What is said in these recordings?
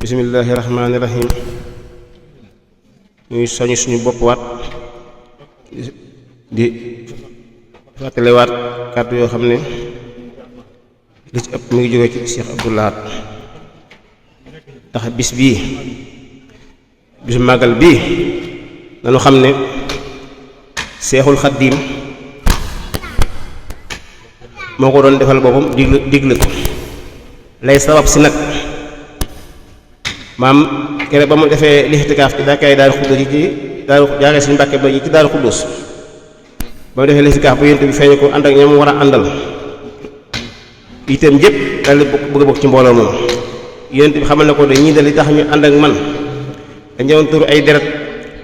bismillaahi rahmaani rahiim ñuy soñu suñu bopp waat di fàttalewaat kàddu yoo xam ne li ci ëpp mi ngi jóge ci Cheikh Abdou Lahad ndax bis bii bisu màggal bii dañu xam ne Seexul Xaddiim moo ko doon defal boppam digle ko lay sabab si nag maam kere ba mu defee lixtikaaf ci daakaay Daaru Xuddus yi ci daaru jaaree suñu Mbàkke ba yi ci Daaru Xuddus ba mu defee lixtikaaf bu yonent bi feeñu ko ànd ak ñoom war a àndal itam yëpp daal di bëgg a bokk ci mbooloo moom yonent bi xamal na ko de ñii de li tax ñu ànd ak man dañ ñëwoon tur ay deret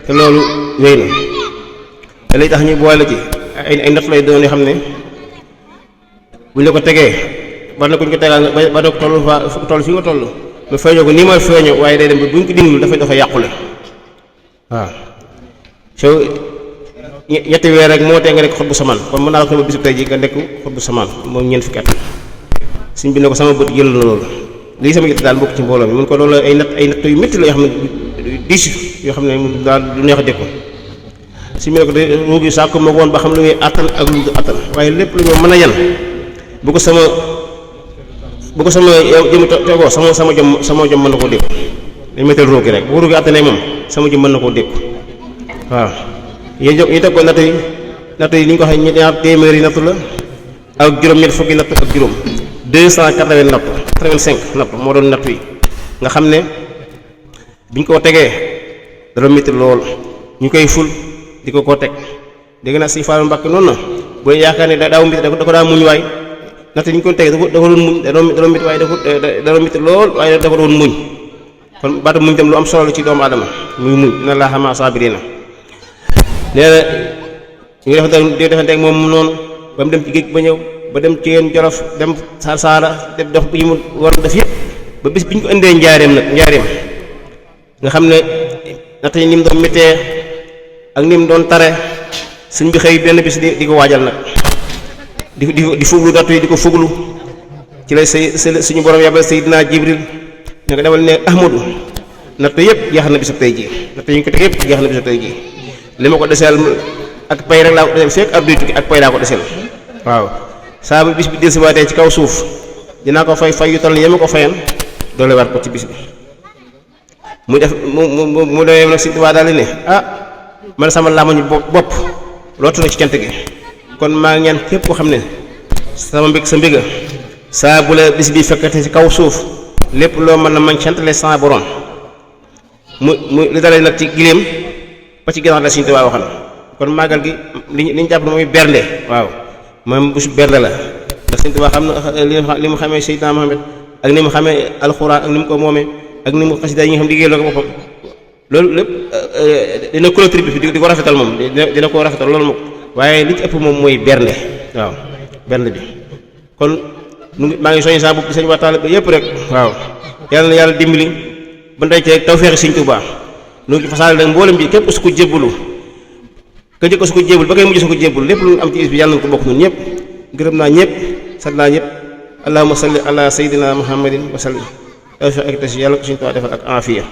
te loolu wéy na te li tax ñu boole ci ay natt lay doon yoo xam ne buñ la ko tegee war na kuñ ko tegal ba doog toll fi nga toll mu feeñoo ko nii mooy feeñoo waaye day dem ba buñ ko dindul dafa yàqule waaw soo ñetti weer rek moo tee nga nekk xut bu samaan kon mën naa la ko bisu tey ji nga nekk xut bu samaan moom ñeent fukki at suñ bi ne ko sama bët jël na loolu lii sama yëtt daal bokk ci mbooloo mi mun ko loolu ay natt yu métti la yoo xam ne diis yoo xam ne mun daal du neex a dékku suñ bi ne ko de ruugi saako ma woon ba xam lu muy attan ak lu du attan waaye lépp lu ñu mën a yan bu ko sama jëm tegoo sama jom mën na koo dékku dañ méttal ruugi rek bu ruugi attanee moom sama jom mën na koo dékku waaw yi teg ko natt yi ni ñu ko waxee ñaar téeméeri nattu la ak juróom-ñett fukki natt ak juróom 280 natt 85 natt moo doon natt yi nga xam ne biñ ko tegee dara métti lool ñu koy ful di ko teg dégg naa si Faalu Mbàkke noonu na boo yaakaar ne daaw métti da ko daa muñ waay natt yi ñu ko tegee da ko doon muñ da doon métti waaye da doon métti lool waaye da ko doon muñ kon baatu muñ tam lu am solo la ci doomu aadama muy muñ inna Allaaha ma'a saabiriina nee na ñu ngi defante ak moom noonu ba mu dem ci géej ba ñëw ba dem ci yéen Jolof dem Saara dem dox yi mu war def yëpp ba bis bi ñu ko indee njaareem nga xam ne natt yi ni mu doon méttee ak ni mu doon tare suñ bi xëy benn bis di ko waajal nag di fuglu natt yi di ko fuglu ci lay suñu borom yabal Seydina Jibril ne ko demal ne Ahmadu natt yëpp jeex na bisu tey jii natt yi ñu ko teg yëpp jeex na bisu tey jii li ma ko deseel ak pay rek laa ko deseel fekk ab duy tukki ak pay laa ko deseel waaw saa bu bis bi dellusiwaatee ci kaw suuf dinaa ko fay yu toll nii yema ko fayan doole war ko ci bis bi mu def mu demee nag si Tuubaa daal di ne man sama làmmiñu bopp lootu na ci cant gi kon maa ngi ñaan képp koo xam ne sama mbég sa mbéga saa bu la bis bi fekkate ci kaw suuf lépp loo mën na man cantale sama borom mu li dalee nag ci giléem ba ci gànnaar la Sëriñ Tuubaa waxal kon màggal gi li ñu jàpp ne mooy bernde waaw moom bésu bernde la ndax Sëriñ Tuubaa xam na li mu xamee Seydina Muhammad ak ni mu xamee alxuraan ak ni mu ko moomee ak ni mu xasida yi nga xam liggéey la ko boppam loolu lépp dina clôture bi di ko rafetal moom dina ko rafetal loolu moom waaye li ci ëpp moom mooy bernde waaw bernde bi kon maa ngi soññ saa bopp sëñ waxtaan ba yëpp rek waaw yàlla na yàlla dimbali ba ndey ci tawfeexi Sëriñ Tuubaa nu ngi fasaale nag mboolem bi képp su ko jébbalu ka njëkk su ko jébbal ba ngay mujj su ko jébbal lépp lu am ci is bi yàlla na ko bokk ñun ñëpp gërëm naa ñëpp sant naa ñëpp allahumma salli ala sayyidina muhammadin wa sallim tawfiq ak tasi yàlla ko Sëriñ Tuubaa defal ak aafiya